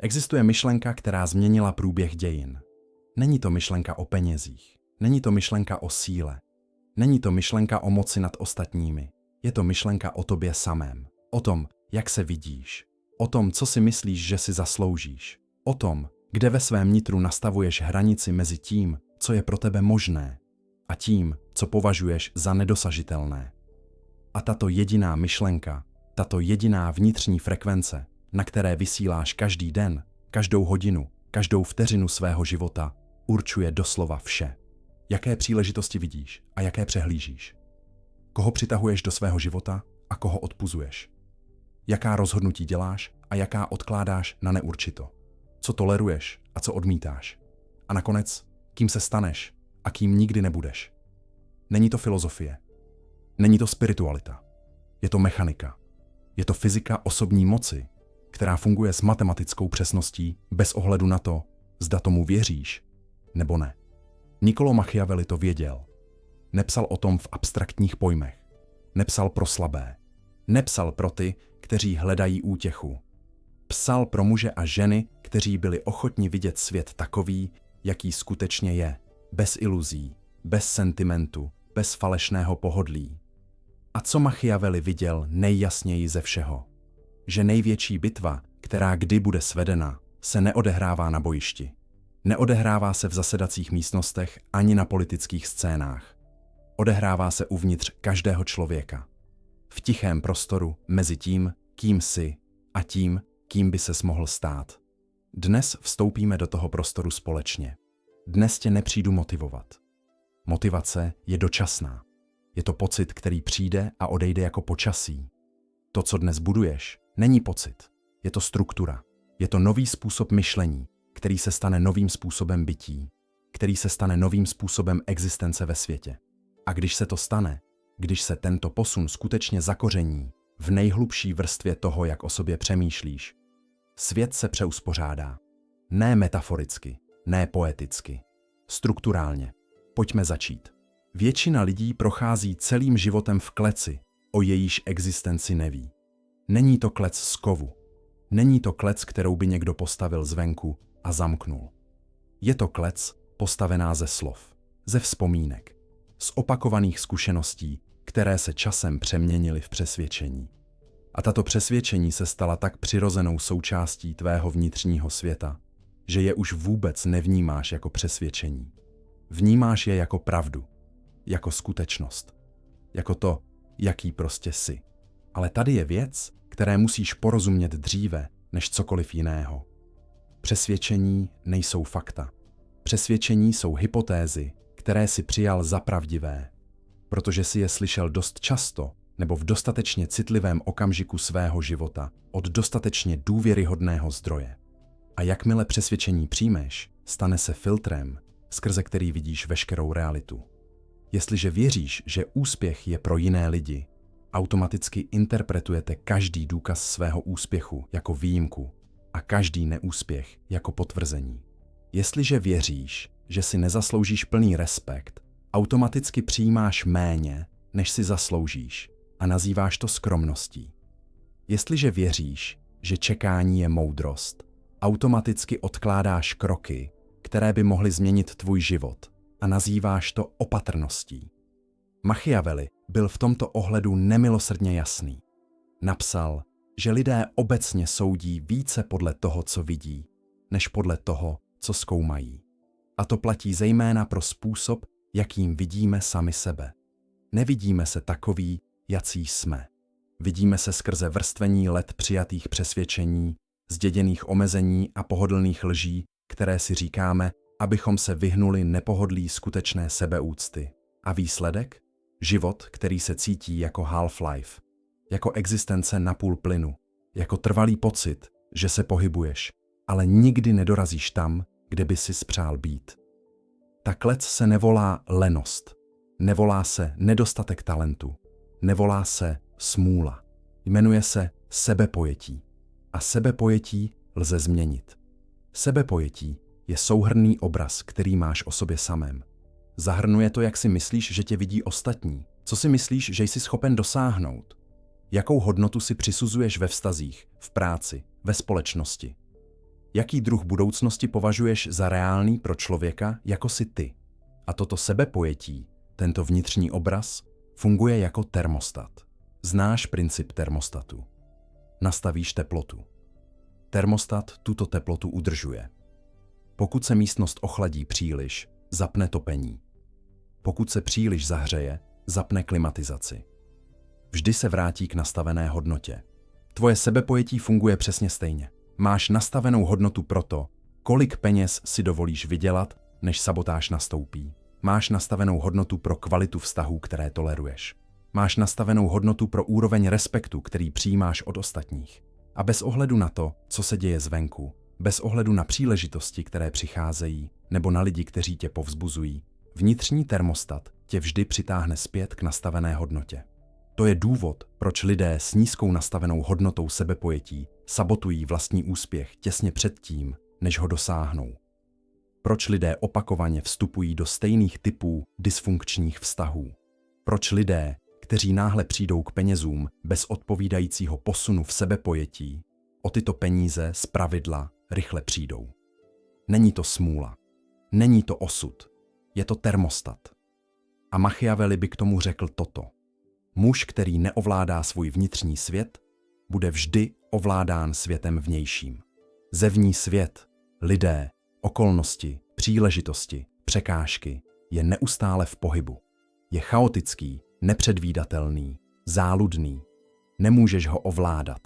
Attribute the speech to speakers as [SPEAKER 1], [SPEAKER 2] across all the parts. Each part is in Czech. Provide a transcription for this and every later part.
[SPEAKER 1] Existuje myšlenka, která změnila průběh dějin. Není to myšlenka o penězích, není to myšlenka o síle, není to myšlenka o moci nad ostatními. Je to myšlenka o tobě samém, o tom, jak se vidíš, o tom, co si myslíš, že si zasloužíš, o tom, kde ve svém nitru nastavuješ hranici mezi tím, co je pro tebe možné, a tím, co považuješ za nedosažitelné. A tato jediná myšlenka, tato jediná vnitřní frekvence, na které vysíláš každý den, každou hodinu, každou vteřinu svého života, určuje doslova vše. Jaké příležitosti vidíš a jaké přehlížíš? Koho přitahuješ do svého života a koho odpuzuješ? Jaká rozhodnutí děláš a jaká odkládáš na neurčito? Co toleruješ a co odmítáš? A nakonec, kým se staneš a kým nikdy nebudeš? Není to filozofie. Není to spiritualita. Je to mechanika. Je to fyzika osobní moci, která funguje s matematickou přesností bez ohledu na to, zda tomu věříš nebo ne. Niccolò Machiavelli to věděl. Nepsal o tom v abstraktních pojmech. Nepsal pro slabé. Nepsal pro ty, kteří hledají útěchu. Psal pro muže a ženy, kteří byli ochotni vidět svět takový, jaký skutečně je. Bez iluzí, bez sentimentu, bez falešného pohodlí. A co Machiavelli viděl nejjasněji ze všeho? Že největší bitva, která kdy bude svedena, se neodehrává na bojišti. Neodehrává se v zasedacích místnostech ani na politických scénách. Odehrává se uvnitř každého člověka. V tichém prostoru mezi tím, kým jsi, a tím, kým by ses mohl stát. Dnes vstoupíme do toho prostoru společně. Dnes tě nepřijdu motivovat. Motivace je dočasná. Je to pocit, který přijde a odejde jako počasí. To, co dnes buduješ, není pocit. Je to struktura. Je to nový způsob myšlení, který se stane novým způsobem bytí, který se stane novým způsobem existence ve světě. A když se to stane, když se tento posun skutečně zakoření v nejhlubší vrstvě toho, jak o sobě přemýšlíš, svět se přeuspořádá. Ne metaforicky, ne poeticky, strukturálně. Pojďme začít. Většina lidí prochází celým životem v kleci, o jejíž existenci neví. Není to klec z kovu. Není to klec, kterou by někdo postavil zvenku a zamknul. Je to klec postavená ze slov, ze vzpomínek, z opakovaných zkušeností, které se časem přeměnily v přesvědčení. A tato přesvědčení se stala tak přirozenou součástí tvého vnitřního světa, že je už vůbec nevnímáš jako přesvědčení. Vnímáš je jako pravdu, jako skutečnost, jako to, jaký prostě jsi. Ale tady je věc, které musíš porozumět dříve než cokoliv jiného. Přesvědčení nejsou fakta. Přesvědčení jsou hypotézy, které si přijal za pravdivé, protože si je slyšel dost často nebo v dostatečně citlivém okamžiku svého života od dostatečně důvěryhodného zdroje. A jakmile přesvědčení přijmeš, stane se filtrem, skrze který vidíš veškerou realitu. Jestliže věříš, že úspěch je pro jiné lidi, automaticky interpretujete každý důkaz svého úspěchu jako výjimku a každý neúspěch jako potvrzení. Jestliže věříš, že si nezasloužíš plný respekt, automaticky přijímáš méně, než si zasloužíš a nazýváš to skromností. Jestliže věříš, že čekání je moudrost, automaticky odkládáš kroky, které by mohly změnit tvůj život a nazýváš to opatrností. Machiavelli byl v tomto ohledu nemilosrdně jasný. Napsal, že lidé obecně soudí více podle toho, co vidí, než podle toho, co zkoumají. A to platí zejména pro způsob, jakým vidíme sami sebe. Nevidíme se takový, jací jsme. Vidíme se skrze vrstvení let přijatých přesvědčení, zděděných omezení a pohodlných lží, které si říkáme, abychom se vyhnuli nepohodlí skutečné sebeúcty. A výsledek? Život, který se cítí jako half-life, jako existence na půl plynu, jako trvalý pocit, že se pohybuješ, ale nikdy nedorazíš tam, kde by si spřál být. Ta klec se nevolá lenost, nevolá se nedostatek talentu, nevolá se smůla, jmenuje se sebepojetí. A sebepojetí lze změnit. Sebepojetí je souhrnný obraz, který máš o sobě samém. Zahrnuje to, jak si myslíš, že tě vidí ostatní, co si myslíš, že jsi schopen dosáhnout, jakou hodnotu si přisuzuješ ve vztazích, v práci, ve společnosti. Jaký druh budoucnosti považuješ za reálný pro člověka, jako jsi ty? A toto sebepojetí, tento vnitřní obraz, funguje jako termostat. Znáš princip termostatu. Nastavíš teplotu. Termostat tuto teplotu udržuje. Pokud se místnost ochladí příliš, zapne topení. Pokud se příliš zahřeje, zapne klimatizaci. Vždy se vrátí k nastavené hodnotě. Tvoje sebepojetí funguje přesně stejně. Máš nastavenou hodnotu pro to, kolik peněz si dovolíš vydělat, než sabotáž nastoupí. Máš nastavenou hodnotu pro kvalitu vztahů, které toleruješ. Máš nastavenou hodnotu pro úroveň respektu, který přijímáš od ostatních. A bez ohledu na to, co se děje zvenku, bez ohledu na příležitosti, které přicházejí, nebo na lidi, kteří tě povzbuzují, vnitřní termostat tě vždy přitáhne zpět k nastavené hodnotě. To je důvod, proč lidé s nízkou nastavenou hodnotou sebepojetí sabotují vlastní úspěch těsně před tím, než ho dosáhnou. Proč lidé opakovaně vstupují do stejných typů dysfunkčních vztahů. Proč lidé, kteří náhle přijdou k penězům bez odpovídajícího posunu v sebepojetí, o tyto peníze zpravidla rychle přijdou. Není to smůla. Není to osud. Je to termostat. A Machiavelli by k tomu řekl toto. Muž, který neovládá svůj vnitřní svět, bude vždy ovládán světem vnějším. Zevní svět, lidé, okolnosti, příležitosti, překážky je neustále v pohybu. Je chaotický, nepředvídatelný, záludný. Nemůžeš ho ovládat.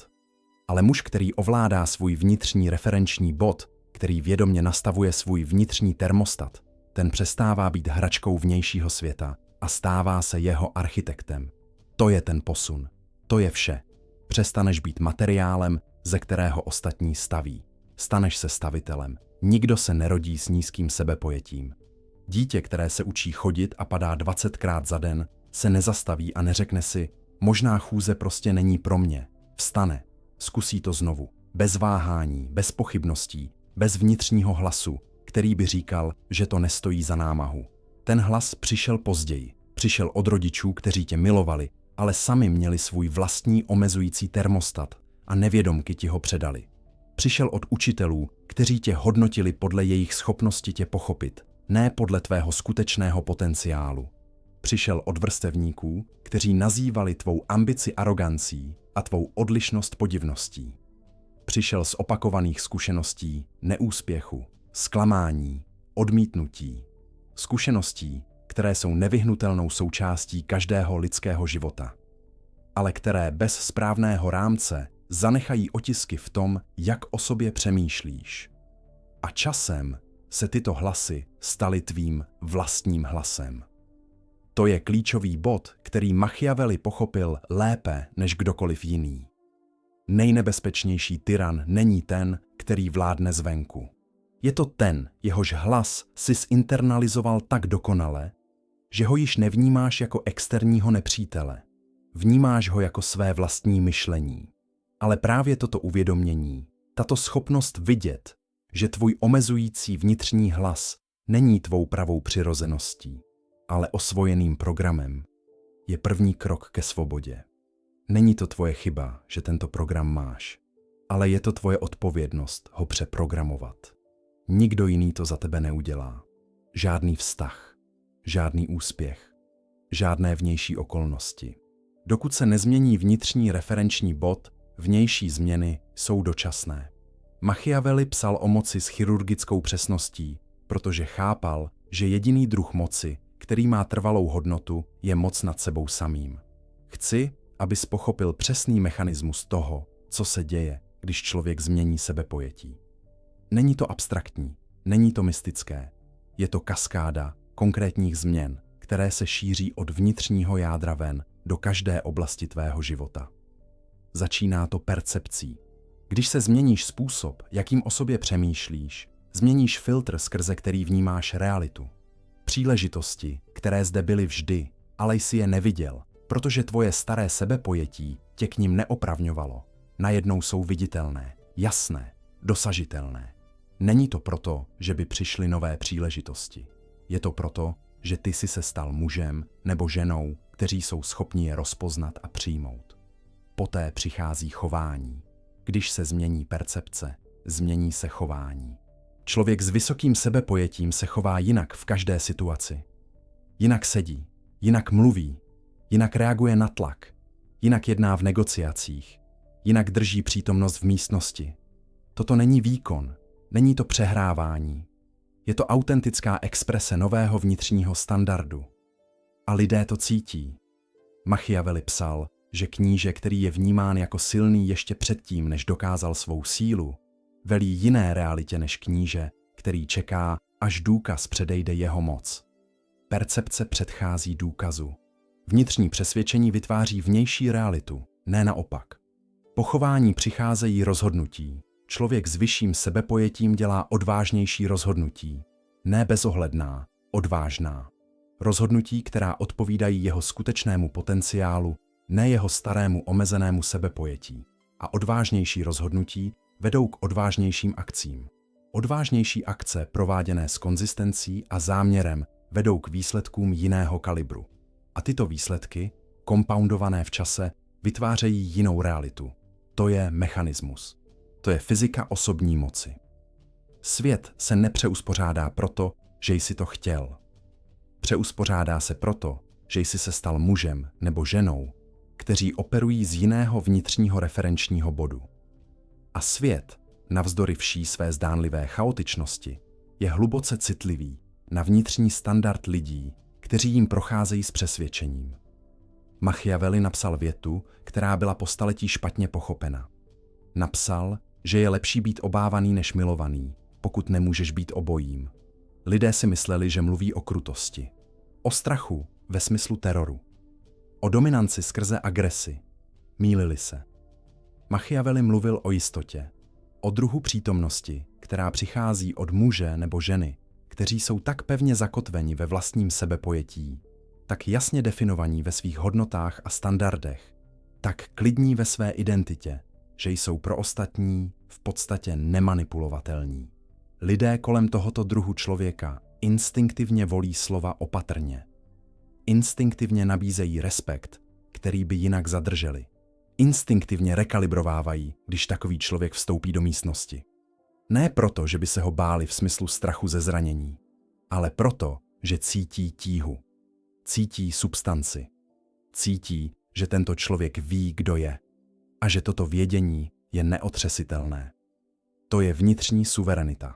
[SPEAKER 1] Ale muž, který ovládá svůj vnitřní referenční bod, který vědomě nastavuje svůj vnitřní termostat, ten přestává být hračkou vnějšího světa a stává se jeho architektem. To je ten posun. To je vše. Přestaneš být materiálem, ze kterého ostatní staví. Staneš se stavitelem. Nikdo se nerodí s nízkým sebepojetím. Dítě, které se učí chodit a padá 20krát za den, se nezastaví a neřekne si, možná chůze prostě není pro mě. Vstane. Zkusí to znovu. Bez váhání, bez pochybností, bez vnitřního hlasu, který by říkal, že to nestojí za námahu. Ten hlas přišel později. Přišel od rodičů, kteří tě milovali, ale sami měli svůj vlastní omezující termostat a nevědomky ti ho předali. Přišel od učitelů, kteří tě hodnotili podle jejich schopnosti tě pochopit, ne podle tvého skutečného potenciálu. Přišel od vrstevníků, kteří nazývali tvou ambici arogancí a tvou odlišnost podivností. Přišel z opakovaných zkušeností, neúspěchu, zklamání, odmítnutí, zkušeností, které jsou nevyhnutelnou součástí každého lidského života, ale které bez správného rámce zanechají otisky v tom, jak o sobě přemýšlíš. A časem se tyto hlasy staly tvým vlastním hlasem. To je klíčový bod, který Machiavelli pochopil lépe než kdokoliv jiný. Nejnebezpečnější tyran není ten, který vládne zvenku. Je to ten, jehož hlas si zinternalizoval tak dokonale, že ho již nevnímáš jako externího nepřítele. Vnímáš ho jako své vlastní myšlení. Ale právě toto uvědomění, tato schopnost vidět, že tvůj omezující vnitřní hlas není tvou pravou přirozeností, ale osvojeným programem, je první krok ke svobodě. Není to tvoje chyba, že tento program máš, ale je to tvoje odpovědnost ho přeprogramovat. Nikdo jiný to za tebe neudělá. Žádný vztah, žádný úspěch, žádné vnější okolnosti. Dokud se nezmění vnitřní referenční bod, vnější změny jsou dočasné. Machiavelli psal o moci s chirurgickou přesností, protože chápal, že jediný druh moci, který má trvalou hodnotu, je moc nad sebou samým. Chci, abys pochopil přesný mechanismus toho, co se děje, když člověk změní sebepojetí. Není to abstraktní, není to mystické. Je to kaskáda konkrétních změn, které se šíří od vnitřního jádra ven do každé oblasti tvého života. Začíná to percepcí. Když se změníš způsob, jakým o sobě přemýšlíš, změníš filtr, skrze který vnímáš realitu. Příležitosti, které zde byly vždy, ale jsi je neviděl, protože tvoje staré sebepojetí tě k nim neopravňovalo. Najednou jsou viditelné, jasné, dosažitelné. Není to proto, že by přišly nové příležitosti. Je to proto, že ty jsi se stal mužem nebo ženou, kteří jsou schopni je rozpoznat a přijmout. Poté přichází chování. Když se změní percepce, změní se chování. Člověk s vysokým sebepojetím se chová jinak v každé situaci. Jinak sedí, jinak mluví, jinak reaguje na tlak, jinak jedná v negociacích, jinak drží přítomnost v místnosti. Toto není výkon, není to přehrávání. Je to autentická exprese nového vnitřního standardu. A lidé to cítí. Machiavelli psal, že kníže, který je vnímán jako silný ještě předtím, než dokázal svou sílu, velí jiné realitě než kníže, který čeká, až důkaz předejde jeho moc. Percepce předchází důkazu. Vnitřní přesvědčení vytváří vnější realitu, ne naopak. Po chování přicházejí rozhodnutí. Člověk s vyšším sebepojetím dělá odvážnější rozhodnutí. Ne bezohledná, odvážná. Rozhodnutí, která odpovídají jeho skutečnému potenciálu, ne jeho starému omezenému sebepojetí. A odvážnější rozhodnutí vedou k odvážnějším akcím. Odvážnější akce prováděné s konzistencí a záměrem vedou k výsledkům jiného kalibru. A tyto výsledky, kompoundované v čase, vytvářejí jinou realitu. To je mechanismus. To je fyzika osobní moci. Svět se nepřeuspořádá proto, že jsi to chtěl. Přeuspořádá se proto, že jsi se stal mužem nebo ženou, kteří operují z jiného vnitřního referenčního bodu. A svět, navzdory vší své zdánlivé chaotičnosti, je hluboce citlivý na vnitřní standard lidí, kteří jim procházejí s přesvědčením. Machiavelli napsal větu, která byla po staletí špatně pochopena. Napsal, že je lepší být obávaný než milovaný, pokud nemůžeš být obojím. Lidé si mysleli, že mluví o krutosti, o strachu ve smyslu teroru, o dominanci skrze agresi. Mýlili se. Machiavelli mluvil o jistotě, o druhu přítomnosti, která přichází od muže nebo ženy, kteří jsou tak pevně zakotveni ve vlastním sebepojetí, tak jasně definovaní ve svých hodnotách a standardech, tak klidní ve své identitě, že jsou pro ostatní v podstatě nemanipulovatelní. Lidé kolem tohoto druhu člověka instinktivně volí slova opatrně. Instinktivně nabízejí respekt, který by jinak zadrželi. Instinktivně rekalibrovávají, když takový člověk vstoupí do místnosti. Ne proto, že by se ho báli v smyslu strachu ze zranění, ale proto, že cítí tíhu. Cítí substanci. Cítí, že tento člověk ví, kdo je. A že toto vědění je neotřesitelné. To je vnitřní suverenita.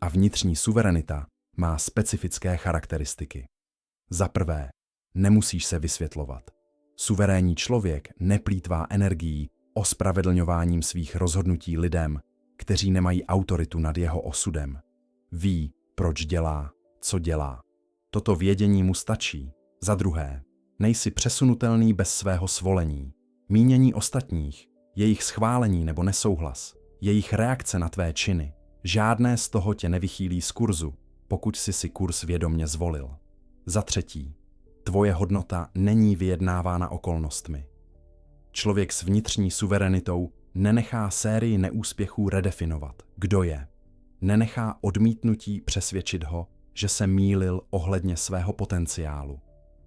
[SPEAKER 1] A vnitřní suverenita má specifické charakteristiky. Za prvé, nemusíš se vysvětlovat. Suverénní člověk neplýtvá energií ospravedlňováním svých rozhodnutí lidem, kteří nemají autoritu nad jeho osudem. Ví, proč dělá, co dělá. Toto vědění mu stačí. Za druhé, nejsi přesunutelný bez svého svolení. Mínění ostatních, jejich schválení nebo nesouhlas, jejich reakce na tvé činy, žádné z toho tě nevychýlí z kurzu, pokud jsi si kurz vědomě zvolil. Za třetí, tvoje hodnota není vyjednávána okolnostmi. Člověk s vnitřní suverenitou nenechá sérii neúspěchů redefinovat, kdo je. Nenechá odmítnutí přesvědčit ho, že se mýlil ohledně svého potenciálu.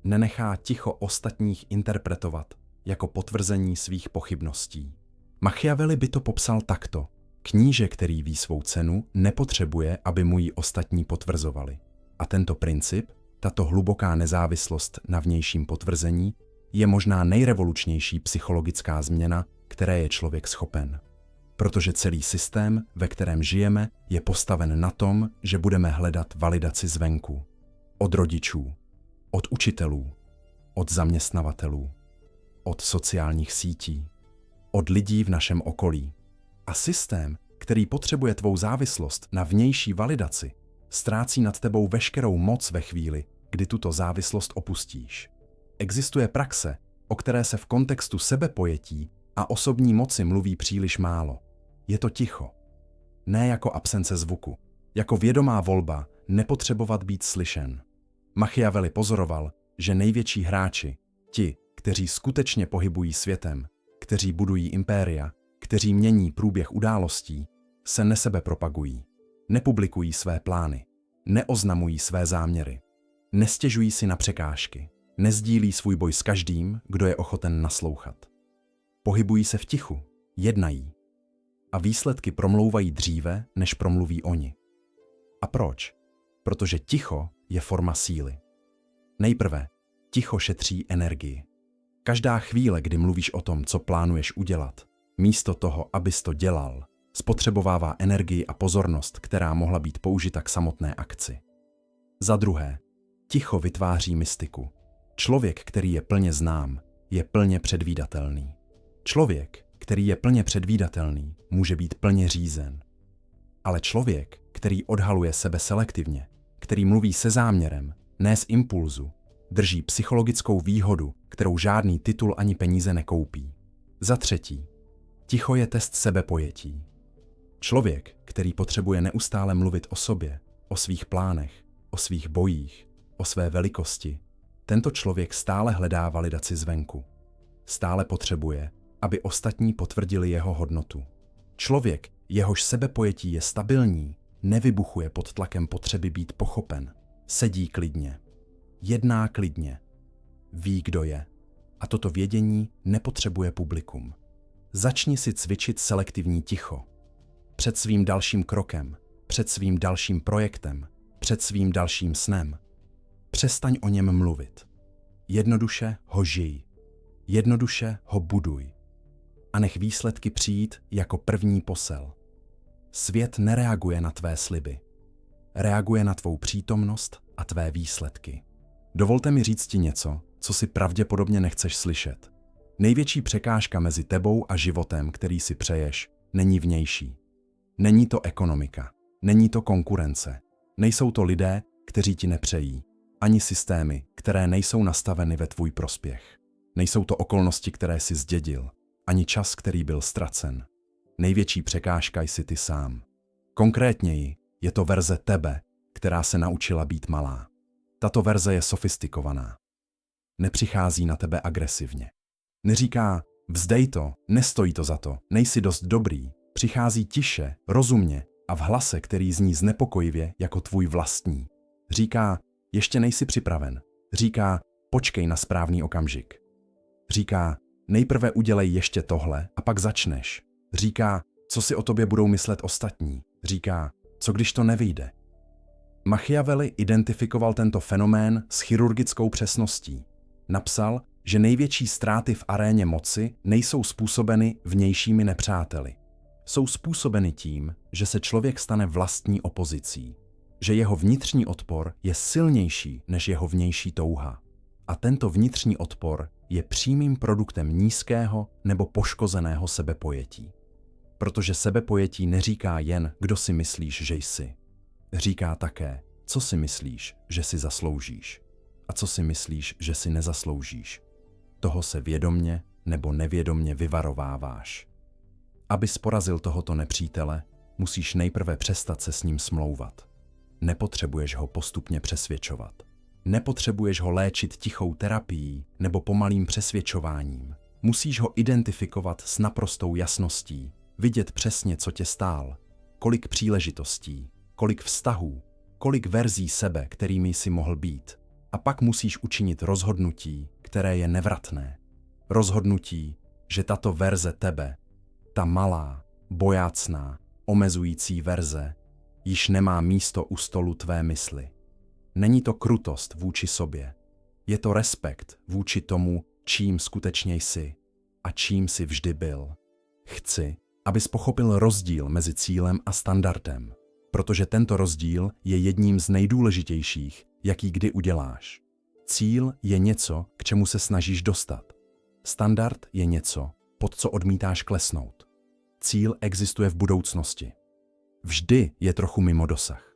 [SPEAKER 1] Nenechá ticho ostatních interpretovat jako potvrzení svých pochybností. Machiavelli by to popsal takto. Kníže, který ví svou cenu, nepotřebuje, aby mu ji ostatní potvrzovali. A tento princip, tato hluboká nezávislost na vnějším potvrzení, je možná nejrevolučnější psychologická změna, které je člověk schopen. Protože celý systém, ve kterém žijeme, je postaven na tom, že budeme hledat validaci zvenku. Od rodičů, od učitelů, od zaměstnavatelů, od sociálních sítí, od lidí v našem okolí. A systém, který potřebuje tvou závislost na vnější validaci, ztrácí nad tebou veškerou moc ve chvíli, kdy tuto závislost opustíš. Existuje praxe, o které se v kontextu sebepojetí a osobní moci mluví příliš málo. Je to ticho. Ne jako absence zvuku, jako vědomá volba nepotřebovat být slyšen. Machiavelli pozoroval, že největší hráči, ti, kteří skutečně pohybují světem, kteří budují impéria, kteří mění průběh událostí, se nesebepropagují, nepublikují své plány, neoznamují své záměry, nestěžují si na překážky, nezdílí svůj boj s každým, kdo je ochoten naslouchat. Pohybují se v tichu, jednají. a výsledky promlouvají dříve, než promluví oni. A proč? Protože ticho je forma síly. Nejprve, ticho šetří energii. Každá chvíle, kdy mluvíš o tom, co plánuješ udělat, místo toho, abys to dělal, spotřebovává energii a pozornost, která mohla být použita k samotné akci. Za druhé, ticho vytváří mystiku. Člověk, který je plně znám, je plně předvídatelný. Člověk, který je plně předvídatelný, může být plně řízen. Ale člověk, který odhaluje sebe selektivně, který mluví se záměrem, ne z impulzu, drží psychologickou výhodu, kterou žádný titul ani peníze nekoupí. Za třetí, ticho je test sebepojetí. Člověk, který potřebuje neustále mluvit o sobě, o svých plánech, o svých bojích, o své velikosti, tento člověk stále hledá validaci zvenku. Stále potřebuje, aby ostatní potvrdili jeho hodnotu. Člověk, jehož sebepojetí je stabilní, nevybuchuje pod tlakem potřeby být pochopen. Sedí klidně. Jedná klidně. Ví, kdo je. A toto vědění nepotřebuje publikum. Začni si cvičit selektivní ticho. Před svým dalším krokem, před svým dalším projektem, před svým dalším snem. Přestaň o něm mluvit. Jednoduše ho žij. Jednoduše ho buduj. A nech výsledky přijít jako první posel. Svět nereaguje na tvé sliby. Reaguje na tvou přítomnost a tvé výsledky. Dovolte mi říct ti něco, co si pravděpodobně nechceš slyšet. Největší překážka mezi tebou a životem, který si přeješ, není vnější. Není to ekonomika. Není to konkurence. Nejsou to lidé, kteří ti nepřejí. Ani systémy, které nejsou nastaveny ve tvůj prospěch. Nejsou to okolnosti, které jsi zdědil. Ani čas, který byl ztracen. Největší překážka jsi ty sám. Konkrétněji je to verze tebe, která se naučila být malá. Tato verze je sofistikovaná. Nepřichází na tebe agresivně. Neříká, vzdej to, nestojí to za to, nejsi dost dobrý. Přichází tiše, rozumně a v hlase, který zní znepokojivě jako tvůj vlastní. Říká, ještě nejsi připraven. Říká, počkej na správný okamžik. Říká, nejprve udělej ještě tohle a pak začneš. Říká, co si o tobě budou myslet ostatní. Říká, co když to nevyjde. Machiavelli identifikoval tento fenomén s chirurgickou přesností. Napsal, že největší ztráty v aréně moci nejsou způsobeny vnějšími nepřáteli. Jsou způsobeny tím, že se člověk stane vlastní opozicí. Že jeho vnitřní odpor je silnější než jeho vnější touha. A tento vnitřní odpor je přímým produktem nízkého nebo poškozeného sebepojetí. Protože sebepojetí neříká jen, kdo si myslíš, že jsi. Říká také, co si myslíš, že si zasloužíš. A co si myslíš, že si nezasloužíš. Toho se vědomně nebo nevědomně vyvarováváš. Abys porazil tohoto nepřítele, musíš nejprve přestat se s ním smlouvat. Nepotřebuješ ho postupně přesvědčovat. Nepotřebuješ ho léčit tichou terapií nebo pomalým přesvědčováním. Musíš ho identifikovat s naprostou jasností, vidět přesně, co tě stál, kolik příležitostí, kolik vztahů, kolik verzí sebe, kterými jsi mohl být. A pak musíš učinit rozhodnutí, které je nevratné. Rozhodnutí, že tato verze tebe, ta malá, bojácná, omezující verze, již nemá místo u stolu tvé mysli. Není to krutost vůči sobě. Je to respekt vůči tomu, čím skutečně jsi a čím jsi vždy byl. Chci, abys pochopil rozdíl mezi cílem a standardem, protože tento rozdíl je jedním z nejdůležitějších, jaký kdy uděláš. Cíl je něco, k čemu se snažíš dostat. Standard je něco, pod co odmítáš klesnout. Cíl existuje v budoucnosti. Vždy je trochu mimo dosah.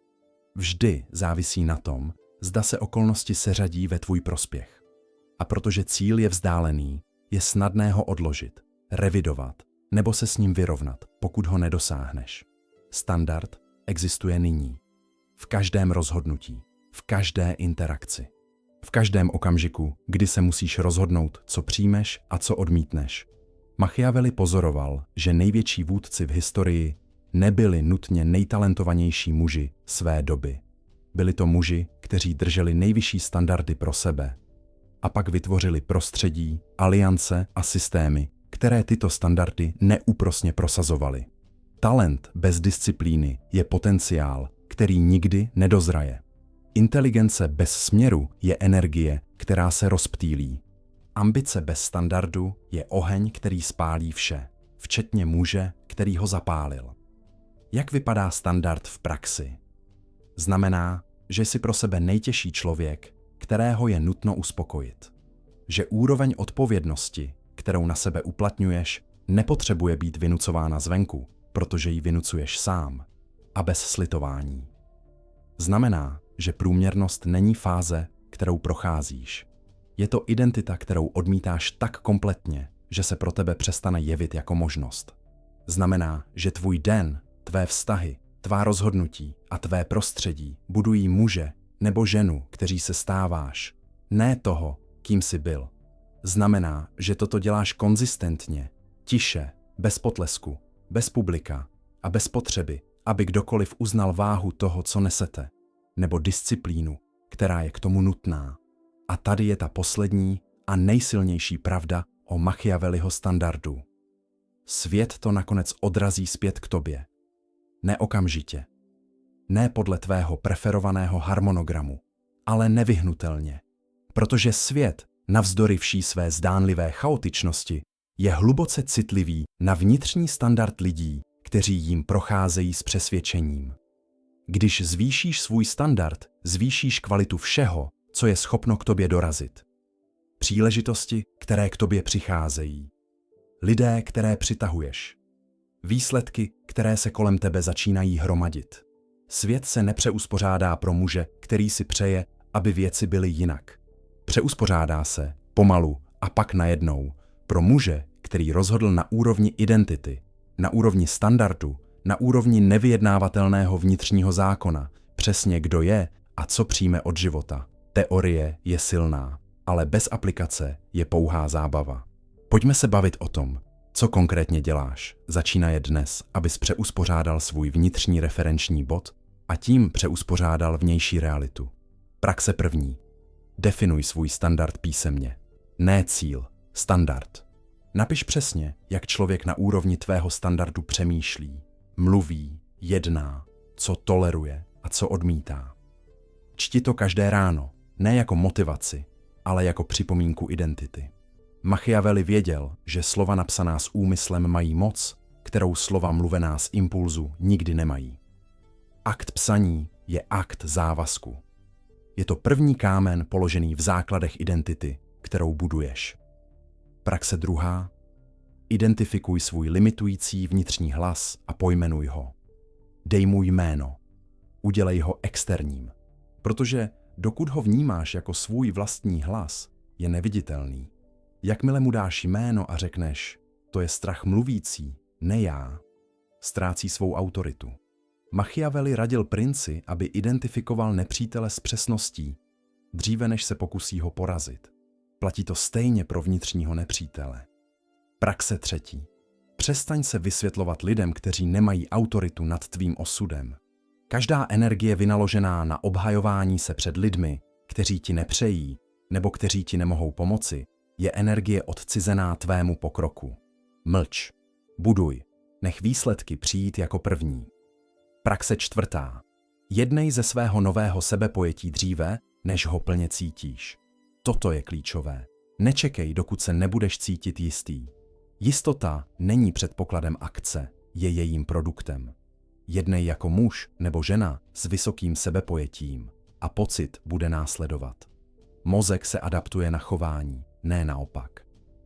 [SPEAKER 1] Vždy závisí na tom, zda se okolnosti seřadí ve tvůj prospěch. A protože cíl je vzdálený, je snadné ho odložit, revidovat nebo se s ním vyrovnat, pokud ho nedosáhneš. Standard existuje nyní. V každém rozhodnutí, v každé interakci. V každém okamžiku, kdy se musíš rozhodnout, co přijmeš a co odmítneš. Machiavelli pozoroval, že největší vůdci v historii nebyli nutně nejtalentovanější muži své doby. Byli to muži, kteří drželi nejvyšší standardy pro sebe a pak vytvořili prostředí, aliance a systémy, které tyto standardy neúprosně prosazovaly. Talent bez disciplíny je potenciál, který nikdy nedozraje. Inteligence bez směru je energie, která se rozptýlí. Ambice bez standardu je oheň, který spálí vše, včetně muže, který ho zapálil. Jak vypadá standard v praxi? Znamená, že jsi pro sebe nejtěžší člověk, kterého je nutno uspokojit. Že úroveň odpovědnosti, kterou na sebe uplatňuješ, nepotřebuje být vynucována zvenku, protože ji vynucuješ sám a bez slitování. Znamená, že průměrnost není fáze, kterou procházíš. Je to identita, kterou odmítáš tak kompletně, že se pro tebe přestane jevit jako možnost. Znamená, že tvůj den, tvé vztahy, tvá rozhodnutí a tvé prostředí budují muže nebo ženu, kteří se stáváš, ne toho, kým jsi byl. Znamená, že toto děláš konzistentně, tiše, bez potlesku, bez publika a bez potřeby, aby kdokoliv uznal váhu toho, co nesete, nebo disciplínu, která je k tomu nutná. A tady je ta poslední a nejsilnější pravda o Machiavelliho standardu. Svět to nakonec odrazí zpět k tobě. Ne okamžitě. Ne podle tvého preferovaného harmonogramu, ale nevyhnutelně. Protože svět, navzdory vší své zdánlivé chaotičnosti, je hluboce citlivý na vnitřní standard lidí, kteří jím procházejí s přesvědčením. Když zvýšíš svůj standard, zvýšíš kvalitu všeho, co je schopno k tobě dorazit. Příležitosti, které k tobě přicházejí. Lidé, které přitahuješ. Výsledky, které se kolem tebe začínají hromadit. Svět se nepřeuspořádá pro muže, který si přeje, aby věci byly jinak. Přeuspořádá se, pomalu a pak najednou, pro muže, který rozhodl na úrovni identity, na úrovni standardu, na úrovni nevyjednávatelného vnitřního zákona, přesně kdo je a co přijme od života. Teorie je silná, ale bez aplikace je pouhá zábava. Pojďme se bavit o tom, co konkrétně děláš. Začínaje dnes, abys přeuspořádal svůj vnitřní referenční bod a tím přeuspořádal vnější realitu. Praxe první. Definuj svůj standard písemně. Ne cíl, standard. Napiš přesně, jak člověk na úrovni tvého standardu přemýšlí, mluví, jedná, co toleruje a co odmítá. Čti to každé ráno, ne jako motivaci, ale jako připomínku identity. Machiavelli věděl, že slova napsaná s úmyslem mají moc, kterou slova mluvená z impulzu nikdy nemají. Akt psaní je akt závazku. Je to první kámen položený v základech identity, kterou buduješ. Praxe druhá. Identifikuj svůj limitující vnitřní hlas a pojmenuj ho. Dej mu jméno. Udělej ho externím. Protože dokud ho vnímáš jako svůj vlastní hlas, je neviditelný. Jakmile mu dáš jméno a řekneš, to je strach mluvící, ne já, ztrácí svou autoritu. Machiavelli radil princi, aby identifikoval nepřítele s přesností, dříve než se pokusí ho porazit. Platí to stejně pro vnitřního nepřítele. Praxe třetí. Přestaň se vysvětlovat lidem, kteří nemají autoritu nad tvým osudem. Každá energie vynaložená na obhajování se před lidmi, kteří ti nepřejí nebo kteří ti nemohou pomoci, je energie odcizená tvému pokroku. Mlč. Buduj. Nech výsledky přijít jako první. Praxe čtvrtá. Jednej ze svého nového sebepojetí dříve, než ho plně cítíš. Toto je klíčové. Nečekej, dokud se nebudeš cítit jistý. Jistota není předpokladem akce, je jejím produktem. Jednej jako muž nebo žena s vysokým sebepojetím a pocit bude následovat. Mozek se adaptuje na chování, ne naopak.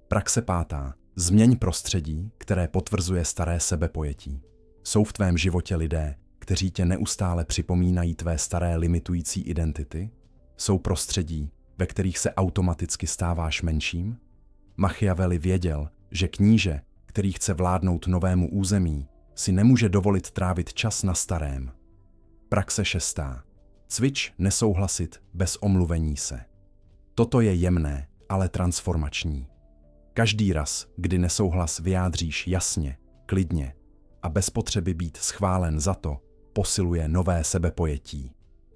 [SPEAKER 1] Praxe pátá. Změň prostředí, které potvrzuje staré sebepojetí. Jsou v tvém životě lidé, kteří tě neustále připomínají tvé staré limitující identity? Jsou prostředí, ve kterých se automaticky stáváš menším? Machiavelli věděl, že kníže, který chce vládnout novému území, si nemůže dovolit trávit čas na starém. Praxe šestá. Cvič nesouhlasit bez omluvení se. Toto je jemné, ale transformační. Každý raz, kdy nesouhlas vyjádříš jasně, klidně a bez potřeby být schválen za to, posiluje nové sebepojetí.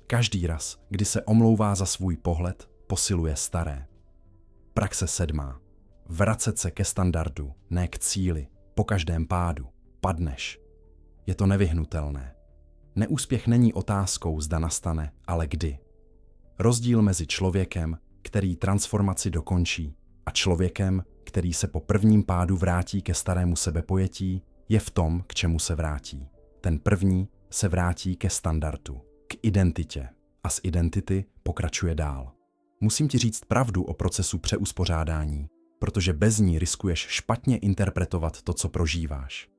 [SPEAKER 1] Každý raz, kdy se omlouvá za svůj pohled, posiluje staré. Praxe sedmá. Vracet se ke standardu, ne k cíli. Po každém pádu padneš. Je to nevyhnutelné. Neúspěch není otázkou, zda nastane, ale kdy. Rozdíl mezi člověkem, který transformaci dokončí, a člověkem, který se po prvním pádu vrátí ke starému sebepojetí, je v tom, k čemu se vrátí. Ten první se vrátí ke standardu, k identitě a z identity pokračuje dál. Musím ti říct pravdu o procesu přeuspořádání, protože bez ní riskuješ špatně interpretovat to, co prožíváš.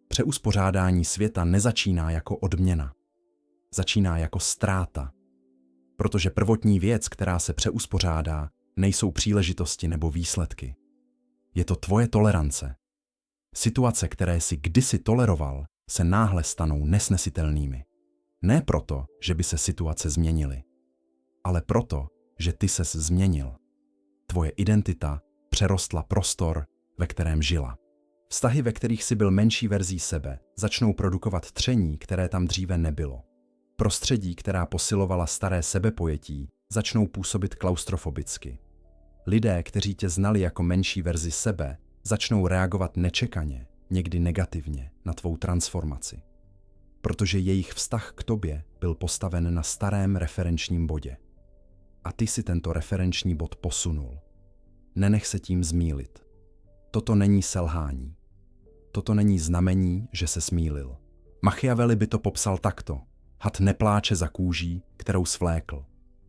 [SPEAKER 1] Přeuspořádání světa nezačíná jako odměna. Začíná jako ztráta. Protože prvotní věc, která se přeuspořádá, nejsou příležitosti nebo výsledky. Je to tvoje tolerance. Situace, které jsi kdysi toleroval, se náhle stanou nesnesitelnými. Ne proto, že by se situace změnily, ale proto, že ty ses změnil. Tvoje identita přerostla prostor, ve kterém žila. Vztahy, ve kterých jsi byl menší verzí sebe, začnou produkovat tření, které tam dříve nebylo. Prostředí, která posilovala staré sebepojetí, začnou působit klaustrofobicky. Lidé, kteří tě znali jako menší verzi sebe, začnou reagovat nečekaně, někdy negativně, na tvou transformaci. Protože jejich vztah k tobě byl postaven na starém referenčním bodě. A ty si tento referenční bod posunul. Nenech se tím zmýlit. Toto není selhání. Toto není znamení, že se smýlil. Machiavelli by to popsal takto. Had nepláče za kůží, kterou svlékl.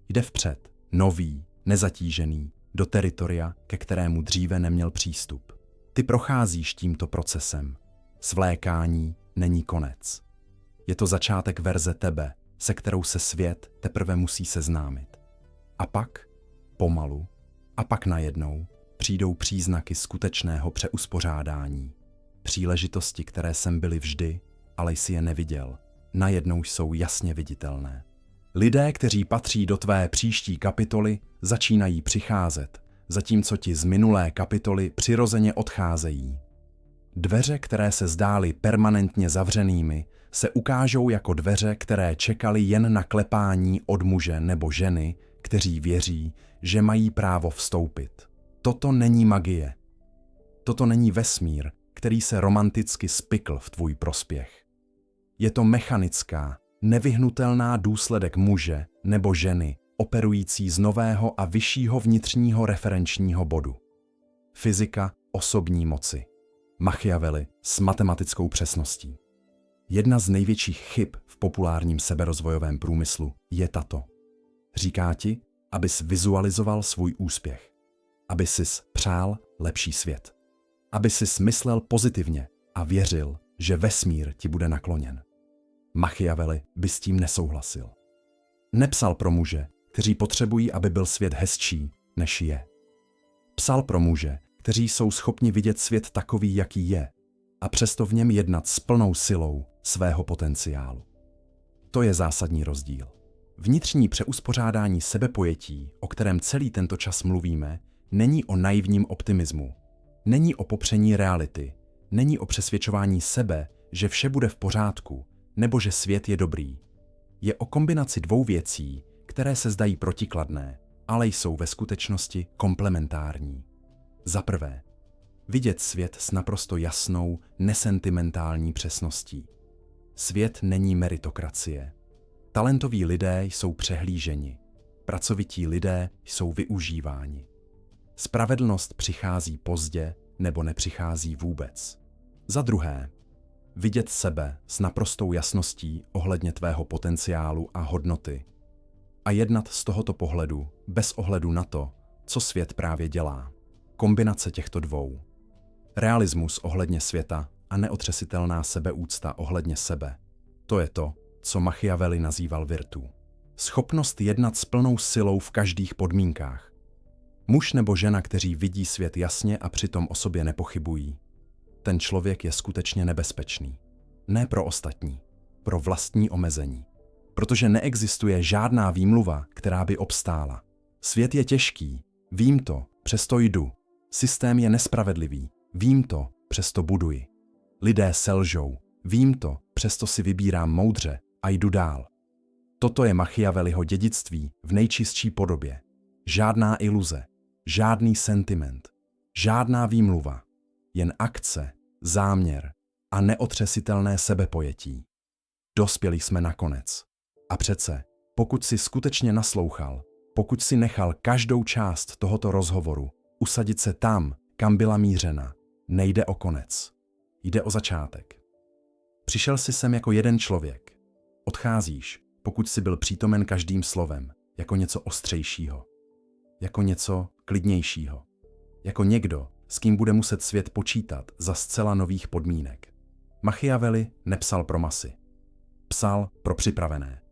[SPEAKER 1] Jde vpřed, nový, nezatížený, do teritoria, ke kterému dříve neměl přístup. Ty procházíš tímto procesem. Svlékání není konec. Je to začátek verze tebe, se kterou se svět teprve musí seznámit. A pak, pomalu, a pak najednou, přijdou příznaky skutečného přeuspořádání. Příležitosti, které sem byly vždy, ale jsi je neviděl, najednou jsou jasně viditelné. Lidé, kteří patří do tvé příští kapitoly, začínají přicházet, zatímco ti z minulé kapitoly přirozeně odcházejí. Dveře, které se zdály permanentně zavřenými, se ukážou jako dveře, které čekaly jen na klepání od muže nebo ženy, kteří věří, že mají právo vstoupit. Toto není magie. Toto není vesmír, který se romanticky spikl v tvůj prospěch. Je to mechanická, nevyhnutelná důsledek muže nebo ženy, operující z nového a vyššího vnitřního referenčního bodu. Fyzika osobní moci. Machiavelli s matematickou přesností. Jedna z největších chyb v populárním seberozvojovém průmyslu je tato. Říká ti, abys vizualizoval svůj úspěch. Aby sis přál lepší svět. Aby sis myslel pozitivně a věřil, že vesmír ti bude nakloněn. Machiavelli by s tím nesouhlasil. Nepsal pro muže, kteří potřebují, aby byl svět hezčí, než je. Psal pro muže, kteří jsou schopni vidět svět takový, jaký je, a přesto v něm jednat s plnou silou svého potenciálu. To je zásadní rozdíl. Vnitřní přeuspořádání sebepojetí, o kterém celý tento čas mluvíme, není o naivním optimismu, není o popření reality, není o přesvědčování sebe, že vše bude v pořádku, nebo že svět je dobrý. Je o kombinaci dvou věcí, které se zdají protikladné, ale jsou ve skutečnosti komplementární. Za prvé, vidět svět s naprosto jasnou, nesentimentální přesností. Svět není meritokracie. Talentoví lidé jsou přehlíženi. Pracovití lidé jsou využíváni. Spravedlnost přichází pozdě nebo nepřichází vůbec. Za druhé, vidět sebe s naprostou jasností ohledně tvého potenciálu a hodnoty a jednat z tohoto pohledu bez ohledu na to, co svět právě dělá. Kombinace těchto dvou. Realismus ohledně světa a neotřesitelná sebeúcta ohledně sebe. To je to, co Machiavelli nazýval virtu. Schopnost jednat s plnou silou v každých podmínkách. Muž nebo žena, kteří vidí svět jasně a přitom o sobě nepochybují. Ten člověk je skutečně nebezpečný. Ne pro ostatní, pro vlastní omezení. Protože neexistuje žádná výmluva, která by obstála. Svět je těžký, vím to, přesto jdu. Systém je nespravedlivý, vím to, přesto buduji. Lidé selžou, vím to, přesto si vybírám moudře a jdu dál. Toto je Machiavelliho dědictví v nejčistší podobě. Žádná iluze, žádný sentiment, žádná výmluva, jen akce, záměr, a neotřesitelné sebepojetí. Dospěli jsme nakonec. A přece, pokud si skutečně naslouchal, pokud si nechal každou část tohoto rozhovoru usadit se tam, kam byla mířena, nejde o konec. Jde o začátek. Přišel jsi sem jako jeden člověk. Odcházíš, pokud jsi byl přítomen každým slovem, jako něco ostřejšího. Jako něco klidnějšího. Jako někdo, s kým bude muset svět počítat za zcela nových podmínek. Machiavelli nepsal pro masy. Psal pro připravené.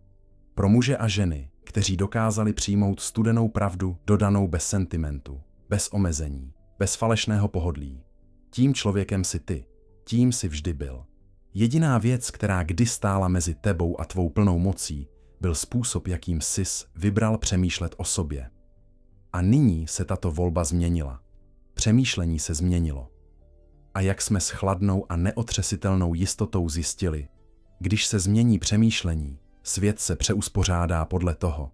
[SPEAKER 1] Pro muže a ženy, kteří dokázali přijmout studenou pravdu dodanou bez sentimentu, bez omezení, bez falešného pohodlí. Tím člověkem si ty, tím si vždy byl. Jediná věc, která kdy stála mezi tebou a tvou plnou mocí, byl způsob, jakým sis vybral přemýšlet o sobě. A nyní se tato volba změnila. Přemýšlení se změnilo. A jak jsme s chladnou a neotřesitelnou jistotou zjistili, když se změní přemýšlení, svět se přeuspořádá podle toho.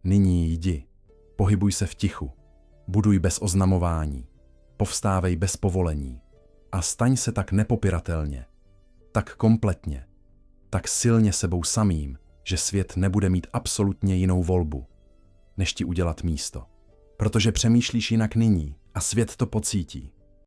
[SPEAKER 1] Nyní jdi, pohybuj se v tichu, buduj bez oznamování, povstávej bez povolení a staň se tak nepopiratelně, tak kompletně, tak silně sebou samým, že svět nebude mít absolutně jinou volbu, než ti udělat místo. Protože přemýšlíš jinak nyní a svět to pocítí.